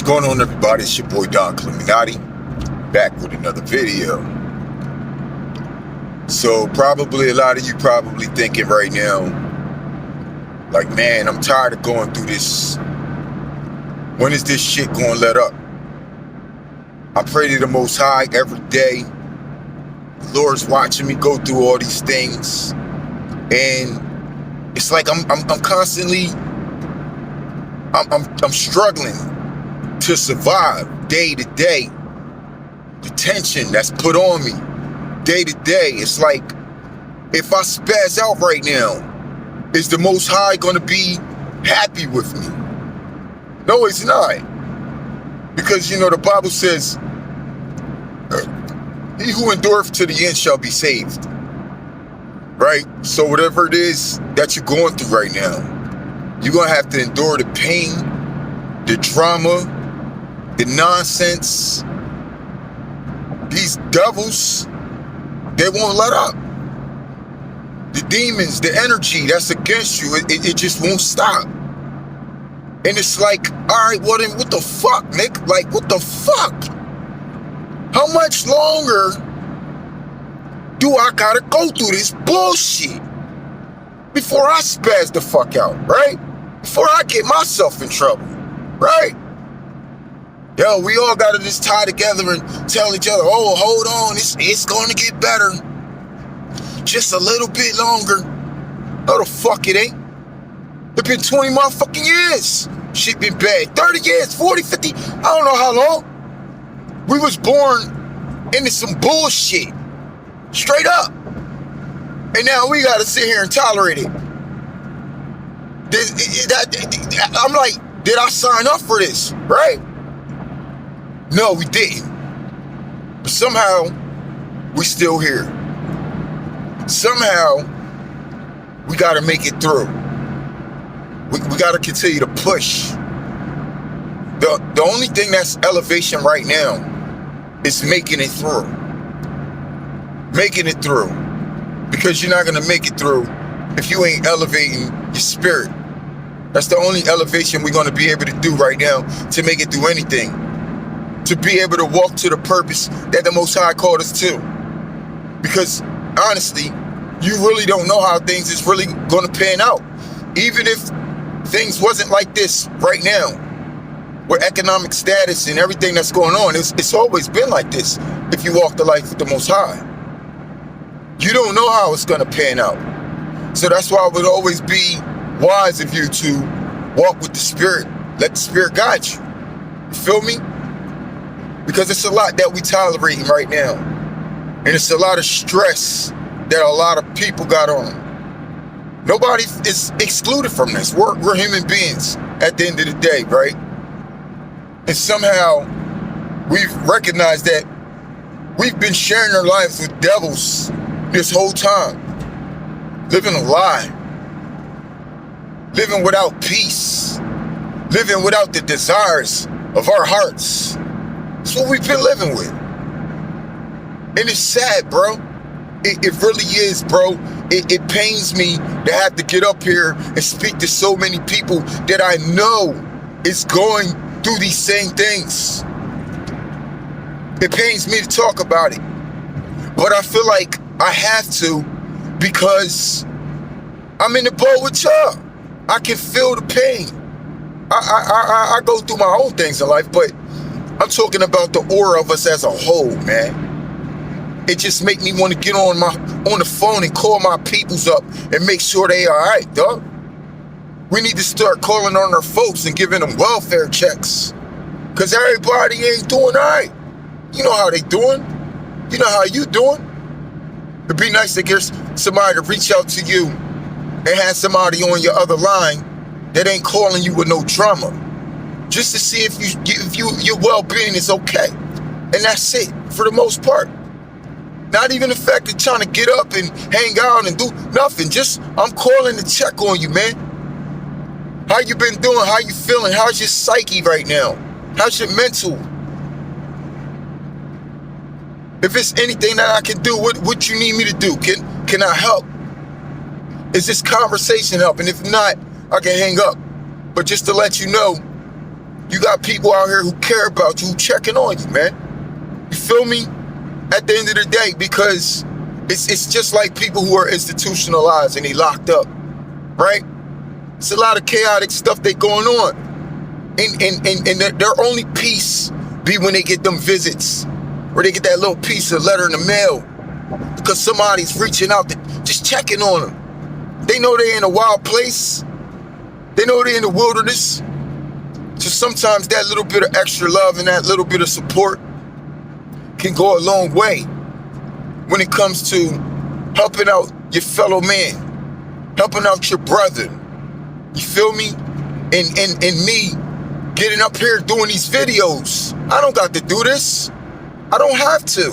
Going on, everybody? It's your boy Don Cleminati, back with another video. So probably a lot of you probably thinking right now, like, man, I'm tired of going through this. When is this shit going to let up? I pray to the Most High every day. The Lord's watching me go through all these things, and it's like I'm constantly I'm struggling to survive day to day. The tension that's put on me day to day. It's like, if I spaz out right now, is the Most High gonna be happy with me? No, it's not. Because, the Bible says, he who endureth to the end shall be saved. Right? So whatever it is that you're going through right now, you're gonna have to endure the pain, the drama, the nonsense. These devils, they won't let up. The demons, the energy that's against you, it just won't stop. And it's like, all right, well then what the fuck, Nick? Like, what the fuck? How much longer do I gotta go through this bullshit before I spaz the fuck out, right? Before I get myself in trouble, right? Yo, we all gotta just tie together and tell each other, oh, hold on, it's gonna get better. Just a little bit longer. No, the fuck it ain't. It's been 20 motherfucking years. Shit been bad. 30 years, 40, 50, I don't know how long. We was born into some bullshit. Straight up. And now we gotta sit here and tolerate it. I'm like, did I sign up for this, right? No, we didn't. But somehow, we still here. Somehow, we gotta make it through. We gotta continue to push. The only thing that's elevation right now is making it through. Making it through. Because you're not gonna make it through if you ain't elevating your spirit. That's the only elevation we're gonna be able to do right now to make it through anything. To be able to walk to the purpose that the Most High called us to. Because honestly, you really don't know how things is really gonna pan out. Even if things wasn't like this right now, with economic status and everything that's going on, it's always been like this if you walk the life with the Most High. You don't know how it's gonna pan out. So that's why it would always be wise of you to walk with the Spirit. Let the Spirit guide you. You feel me? Because it's a lot that we tolerating right now. And it's a lot of stress that a lot of people got on. Nobody is excluded from this. We're human beings at the end of the day, right? And somehow we've recognized that we've been sharing our lives with devils this whole time. Living a lie. Living without peace. Living without the desires of our hearts. That's what we've been living with. And it's sad, bro. It really is, bro. It pains me to have to get up here and speak to so many people that I know is going through these same things. It pains me to talk about it. But I feel like I have to, because I'm in the boat with y'all. I can feel the pain. I go through my own things in life, but I'm talking about the aura of us as a whole, man. It just make me want to get on the phone and call my peoples up and make sure they all right, dog. We need to start calling on our folks and giving them welfare checks. Because everybody ain't doing all right. You know how they doing. You know how you doing. It'd be nice to get somebody to reach out to you and have somebody on your other line that ain't calling you with no drama. Just to see if your well-being is okay. And that's it, for the most part. Not even the fact of trying to get up and hang out and do nothing. Just, I'm calling to check on you, man. How you been doing? How you feeling? How's your psyche right now? How's your mental? If it's anything that I can do, what you need me to do? Can I help? Is this conversation helping? If not, I can hang up. But just to let you know, You got people out here who care about you, who checking on you, man. You feel me? At the end of the day, because it's just like people who are institutionalized and they locked up, right? It's a lot of chaotic stuff they going on. And their only peace be when they get them visits, or they get that little piece of letter in the mail, because somebody's reaching out, just checking on them. They know they're in a wild place. They know they're in the wilderness. So sometimes that little bit of extra love and that little bit of support can go a long way when it comes to helping out your fellow man, helping out your brother. You feel me? And me getting up here doing these videos. I don't got to do this. I don't have to.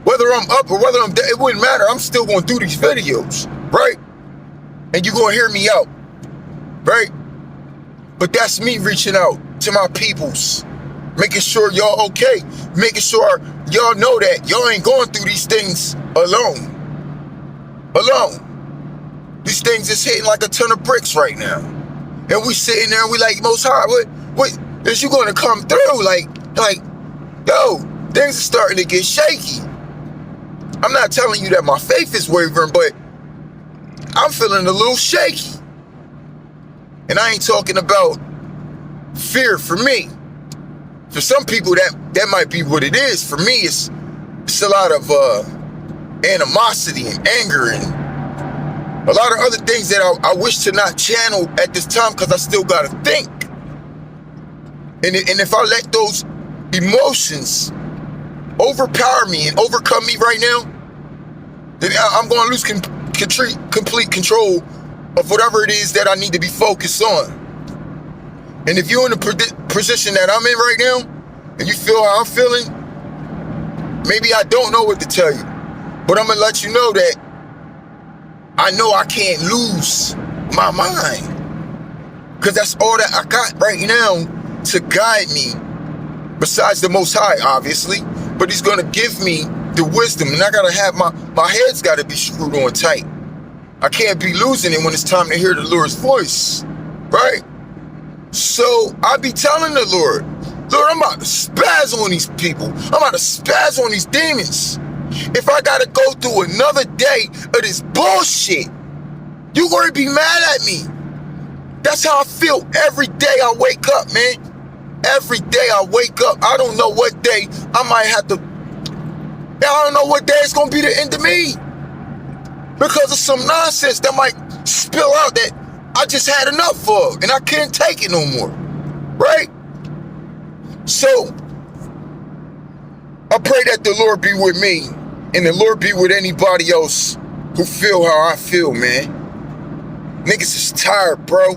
Whether I'm up or whether I'm dead, it wouldn't matter. I'm still going to do these videos, right? And you're going to hear me out, right? But that's me reaching out to my peoples, making sure y'all okay, making sure y'all know that y'all ain't going through these things alone. These things is hitting like a ton of bricks right now. And we sitting there and we like, Most High, what is you gonna come through? Like, yo, things are starting to get shaky. I'm not telling you that my faith is wavering, but I'm feeling a little shaky. And I ain't talking about fear for me. For some people, that might be what it is. For me, it's a lot of animosity and anger and a lot of other things that I wish to not channel at this time, because I still got to think. And if I let those emotions overpower me and overcome me right now, then I'm going to lose complete control of whatever it is that I need to be focused on. And if you're in the position that I'm in right now, and you feel how I'm feeling, maybe I don't know what to tell you, but I'm going to let you know that I know I can't lose my mind, because that's all that I got right now to guide me, besides the Most High, obviously. But he's going to give me the wisdom, and I got to have my head's got to be screwed on tight. I can't be losing it when it's time to hear the Lord's voice, right? So I be telling the Lord, I'm about to spaz on these people. I'm about to spaz on these demons. If I gotta go through another day of this bullshit, you gonna be mad at me. That's how I feel every day I wake up, man. Every day I wake up, I don't know what day I might have to, I don't know what day it's gonna be the end of me, because of some nonsense that might spill out that I just had enough of and I can't take it no more, right? So I pray that the Lord be with me and the Lord be with anybody else who feel how I feel, man. Niggas is tired, bro.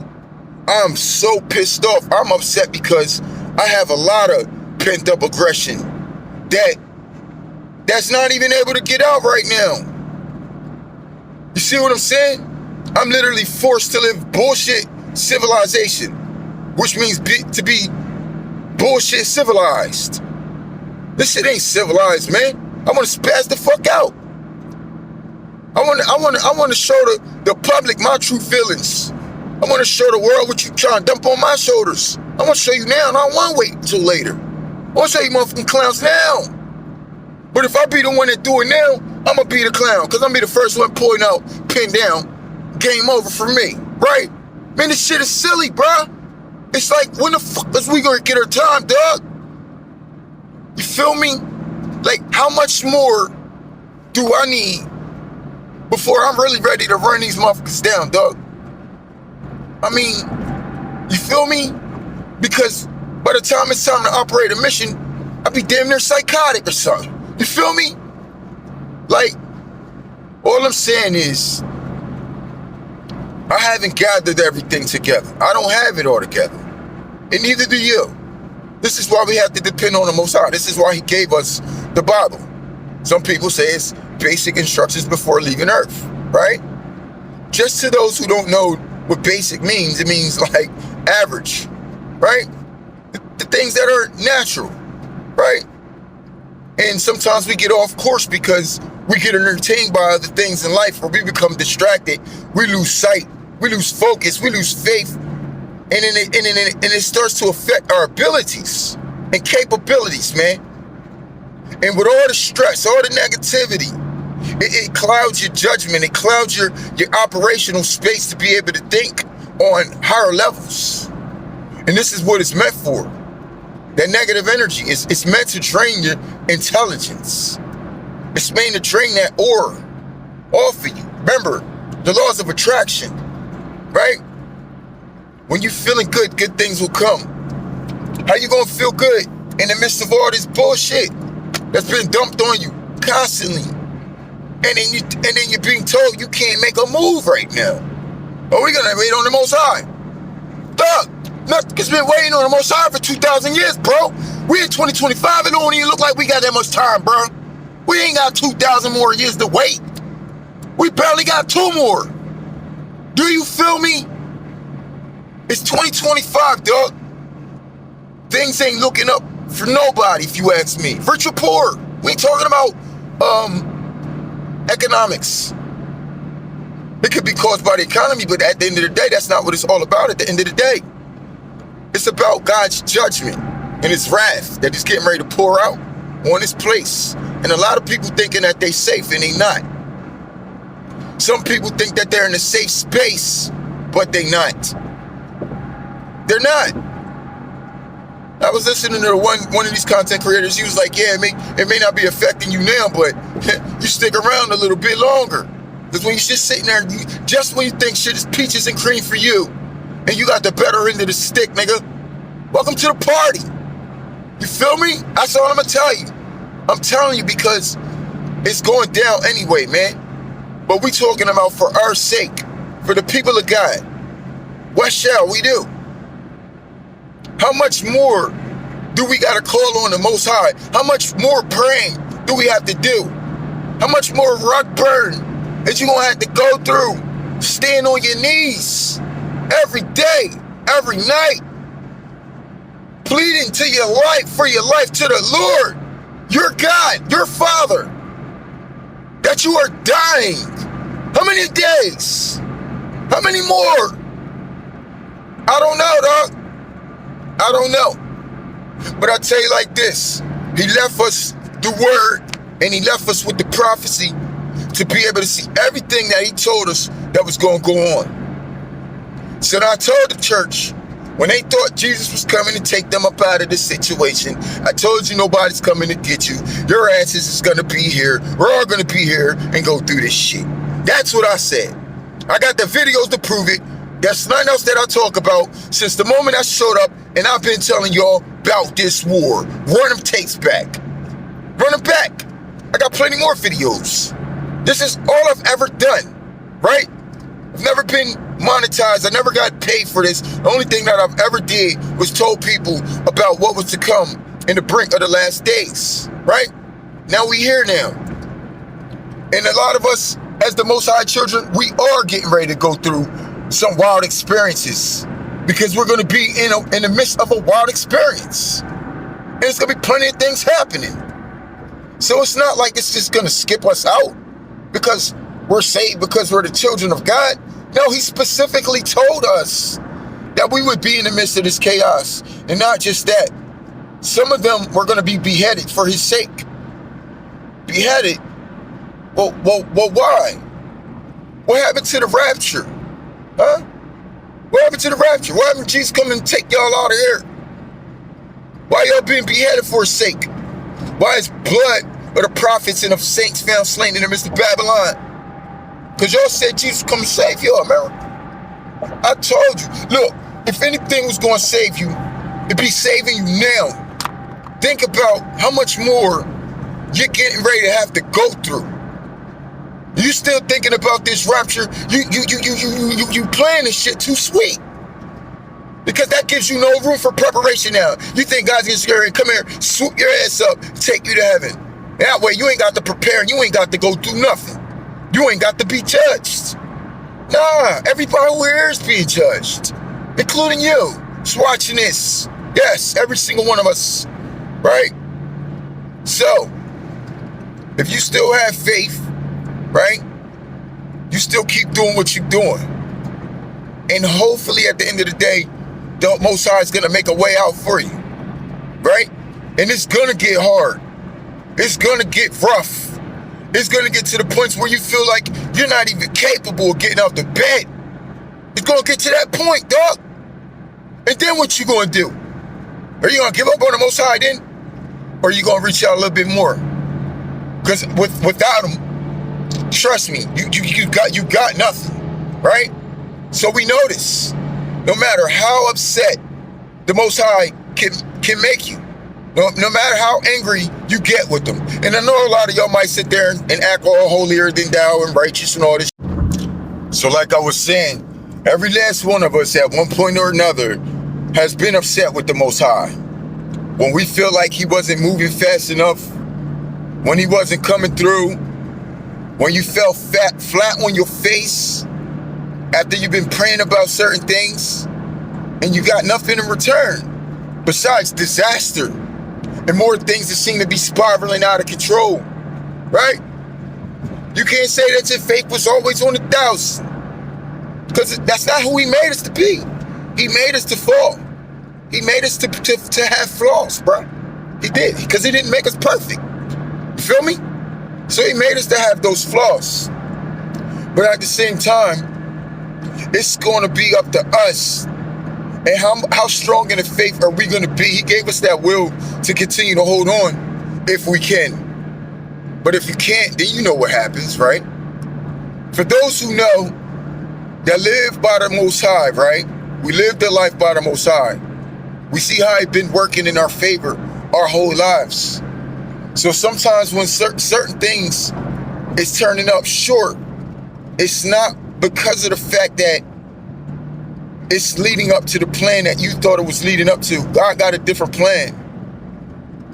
I'm so pissed off. I'm upset because I have a lot of pent up aggression that's not even able to get out right now. You see what I'm saying? I'm literally forced to live bullshit civilization, which means to be bullshit civilized. This shit ain't civilized, man. I want to spaz the fuck out. I want to show the public my true feelings. I want to show the world what you trying to dump on my shoulders. I want to show you now, and I don't want to wait until later. I want to show you motherfucking clowns now. But if I be the one that do it now, I'm going to be the clown, because I'm going to be the first one pointing out, pinned down, game over for me, right? Man, this shit is silly, bruh. It's like, when the fuck is we going to get our time, dog? You feel me? Like, how much more do I need before I'm really ready to run these motherfuckers down, dog? I mean, you feel me? Because by the time it's time to operate a mission, I'll be damn near psychotic or something. You feel me? Like, all I'm saying is, I haven't gathered everything together. I don't have it all together. And neither do you. This is why we have to depend on the Most High. This is why he gave us the Bible. Some people say it's basic instructions before leaving Earth, right? Just to those who don't know what basic means, it means like average, right? The things that are natural, right? And sometimes we get off course because we get entertained by other things in life, or we become distracted. We lose sight, we lose focus, we lose faith, and it starts to affect our abilities and capabilities, man. And with all the stress, all the negativity, it clouds your judgment. It clouds your operational space to be able to think on higher levels. And this is what it's meant for. That negative energy it's meant to drain your intelligence. It's meant to drain that aura off of you. Remember, the laws of attraction, right? When you're feeling good, good things will come. How you gonna feel good in the midst of all this bullshit that's been dumped on you constantly? And then you're being told you can't make a move right now. Oh, we're gonna wait on the Most High. Dog, nothing's been waiting on the Most High for 2,000 years, bro. We in 2025, it don't even look like we got that much time, bro. We ain't got 2,000 more years to wait. We barely got 2 more. Do you feel me? It's 2025, dog. Things ain't looking up for nobody, if you ask me. Virtual poor. We ain't talking about economics. It could be caused by the economy, but at the end of the day, that's not what it's all about at the end of the day. It's about God's judgment and his wrath that he's getting ready to pour out on this place. And a lot of people thinking that they safe and they not. Some people think that they're in a safe space, but they not. They're not. I was listening to one of these content creators. He was like, yeah, it may not be affecting you now, but you stick around a little bit longer. Because when you're just sitting there, just when you think shit is peaches and cream for you, and you got the better end of the stick, nigga, welcome to the party. You feel me? That's all I'm going to tell you. I'm telling you because it's going down anyway, man. But we talking about for our sake, for the people of God. What shall we do? How much more do we got to call on the Most High? How much more praying do we have to do? How much more rock burn that you going to have to go through? Stand on your knees every day, every night, pleading to your life, for your life to the Lord, your God, your Father, that you are dying. How many days? How many more? I don't know, dog. I don't know. But I tell you like this. He left us the word and he left us with the prophecy to be able to see everything that he told us that was going to go on. So I told the church, when they thought Jesus was coming to take them up out of this situation, I told you nobody's coming to get you. Your asses is going to be here. We're all going to be here and go through this shit. That's what I said. I got the videos to prove it. There's nothing else that I talk about since the moment I showed up, and I've been telling y'all about this war. Run them tapes back. Run them back. I got plenty more videos. This is all I've ever done, right? I've never been monetized. I never got paid for this. The only thing that I've ever did was told people about what was to come in the brink of the last days, right? Now we here now. And a lot of us, as the Most High children, we are getting ready to go through some wild experiences because we're going to be in the midst of a wild experience. And it's going to be plenty of things happening. So it's not like it's just going to skip us out because we're saved, because we're the children of God. No, he specifically told us that we would be in the midst of this chaos. And not just that. Some of them were going to be beheaded for his sake. Beheaded? Well, why? What happened to the rapture? Huh? What happened to the rapture? Why didn't Jesus come and take y'all out of here? Why y'all being beheaded for his sake? Why is blood of the prophets and of saints found slain in the midst of Babylon? Because y'all said Jesus come and save y'all, man. I told you. Look, if anything was going to save you, it'd be saving you now. Think about how much more you're getting ready to have to go through. You still thinking about this rapture? You playing this shit too sweet. Because that gives you no room for preparation now. You think God's gonna scare you, come here, swoop your ass up, take you to heaven. That way you ain't got to prepare and you ain't got to go through nothing. You ain't got to be judged. Nah, everybody who here is being judged, including you. Who's watching this? Yes, every single one of us, right? So, if you still have faith, right? You still keep doing what you're doing. And hopefully at the end of the day, the Most High is going to make a way out for you, right? And it's going to get hard. It's going to get rough. It's going to get to the points where you feel like you're not even capable of getting out the bed. It's going to get to that point, dog. And then what you going to do? Are you going to give up on the Most High then? Or are you going to reach out a little bit more? Because without him, trust me, you got nothing, right? So we know this. No matter how upset the Most High can make you, no matter how angry you get with them. And I know a lot of y'all might sit there and act all holier than thou and righteous and all this. So like I was saying, every last one of us at one point or another has been upset with the Most High. When we feel like he wasn't moving fast enough, when he wasn't coming through, when you fell flat on your face after you've been praying about certain things and you got nothing in return besides disaster and more things that seem to be spiraling out of control, right? You can't say that your faith was always on 1,000 because that's not who he made us to be. He made us to fall. He made us to have flaws, bro. He did, because he didn't make us perfect. You feel me? So he made us to have those flaws. But at the same time, it's going to be up to us. And how strong in the faith are we going to be? He gave us that will to continue to hold on if we can. But if you can't, then you know what happens, right? For those who know that live by the Most High, right? We live their life by the Most High. We see how he's been working in our favor our whole lives. So sometimes when certain things is turning up short, it's not because of the fact that it's leading up to the plan that you thought it was leading up to. God got a different plan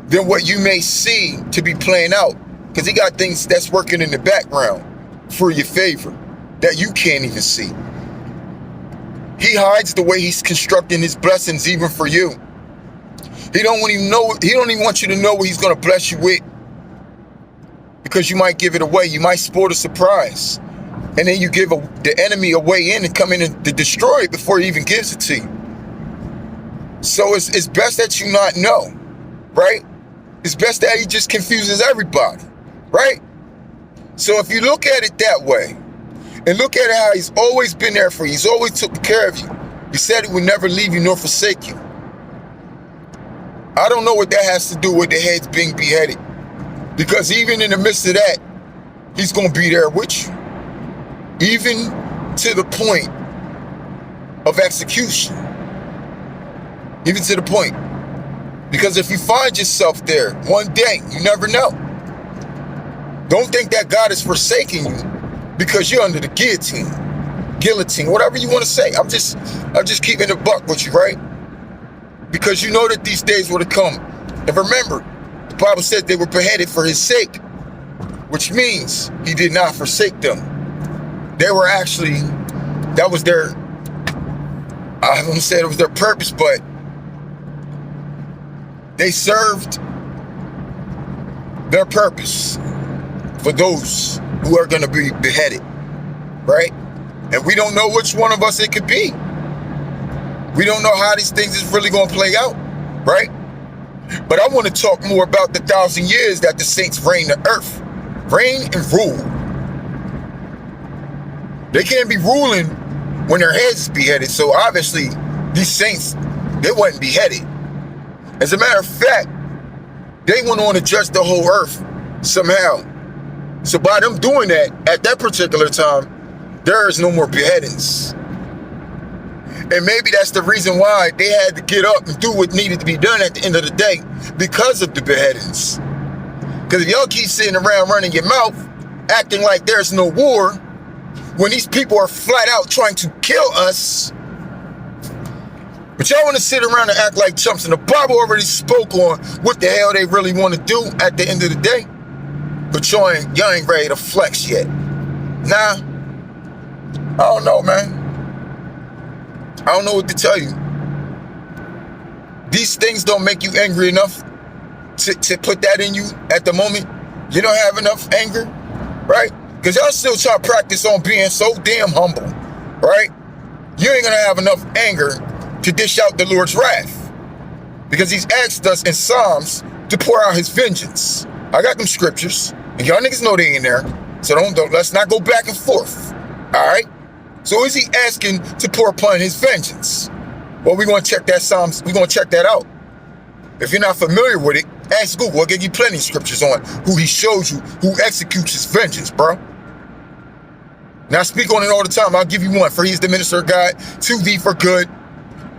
than what you may see to be playing out, because he got things that's working in the background for your favor that you can't even see. He hides the way he's constructing his blessings even for you. He don't even want you to know what he's going to bless you with, because you might give it away. You might sport a surprise. And then you give the enemy a way in and come in and to destroy it before he even gives it to you. So it's best that you not know, right? It's best that he just confuses everybody, right? So if you look at it that way, and look at it how he's always been there for you, he's always took care of you. He said he would never leave you nor forsake you. I don't know what that has to do with the heads being beheaded, because even in the midst of that, he's going to be there with you. Even to the point of execution. Even to the point. Because if you find yourself there one day, you never know. Don't think that God is forsaking you because you're under the guillotine, whatever you want to say. I'm just keeping a buck with you, right? Because you know that these days would have come. And remember, the Bible said they were beheaded for his sake, which means he did not forsake them. They were actually, that was their, I wouldn't say it was their purpose, but they served their purpose for those who are going to be beheaded, right? And we don't know which one of us it could be. We don't know how these things is really going to play out, right? But I want to talk more about the 1,000 years that the saints reign the earth, reign and rule. They can't be ruling when their heads is beheaded. So obviously, these saints, they wasn't beheaded. As a matter of fact, they went on to judge the whole earth somehow. So by them doing that, at that particular time, there is no more beheadings. And maybe that's the reason why they had to get up and do what needed to be done at the end of the day, because of the beheadings. Because if y'all keep sitting around running your mouth, acting like there's no war, when these people are flat out trying to kill us, but y'all want to sit around and act like chumps, and the Bible already spoke on what the hell they really want to do at the end of the day, but y'all ain't ready to flex yet. Nah, I don't know, man. I don't know what to tell you. These things don't make you angry enough to put that in you at the moment. You don't have enough anger, right? Because y'all still try to practice on being so damn humble, right? You ain't gonna have enough anger to dish out the Lord's wrath. Because he's asked us in Psalms to pour out his vengeance. I got them scriptures, and y'all niggas know they in there. So let's not go back and forth. All right? So is he asking to pour upon his vengeance? Well, we're going to check that Psalms. We're going to check that out. If you're not familiar with it, ask Google. I'll give you plenty of scriptures on who he shows you, who executes his vengeance, bro. Now, I speak on it all the time. I'll give you one. For he is the minister of God, to thee for good,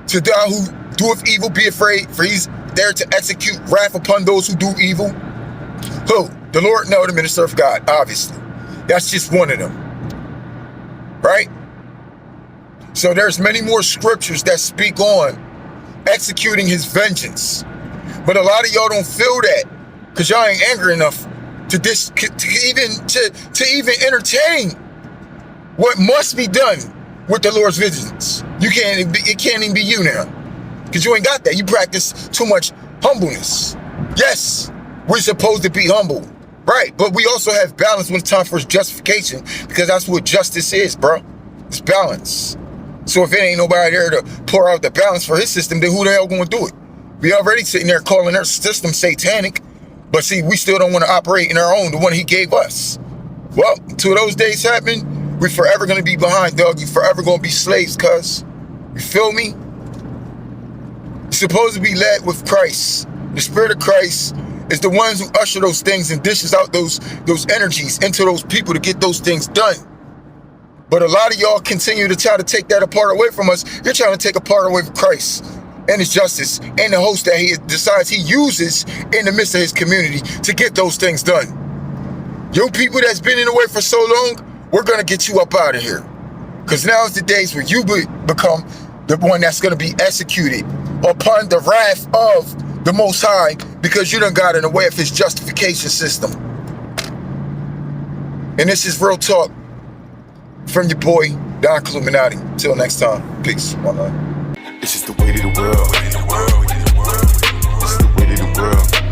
to thou who doeth evil, be afraid, for he's there to execute wrath upon those who do evil. Who? The Lord? No, the minister of God, obviously. That's just one of them. Right? So there's many more scriptures that speak on executing his vengeance. But a lot of y'all don't feel that because y'all ain't angry enough to even entertain what must be done with the Lord's vengeance. It can't even be you now because you ain't got that. You practice too much humbleness. Yes, we're supposed to be humble, right? But we also have balance when it's time for justification because that's what justice is, bro. It's balance. So if it ain't nobody there to pour out the balance for his system, then who the hell gonna do it? We already sitting there calling our system satanic, but see, we still don't want to operate in our own, the one he gave us. Well, until those days happen, we're forever gonna be behind, dog. You forever gonna be slaves, cuz. You feel me? You're supposed to be led with Christ. The Spirit of Christ is the ones who usher those things and dishes out those energies into those people to get those things done. But a lot of y'all continue to try to take that apart away from us. You're trying to take apart away from Christ and his justice and the host that he decides he uses in the midst of his community to get those things done. You people that's been in the way for so long, we're going to get you up out of here. Because now is the days where you become the one that's going to be executed upon the wrath of the Most High because you done got in the way of his justification system. And this is Real Talk from your boy, Don Illuminati. Till next time. Peace. One love. It's just the way of the world. It's the way of the world.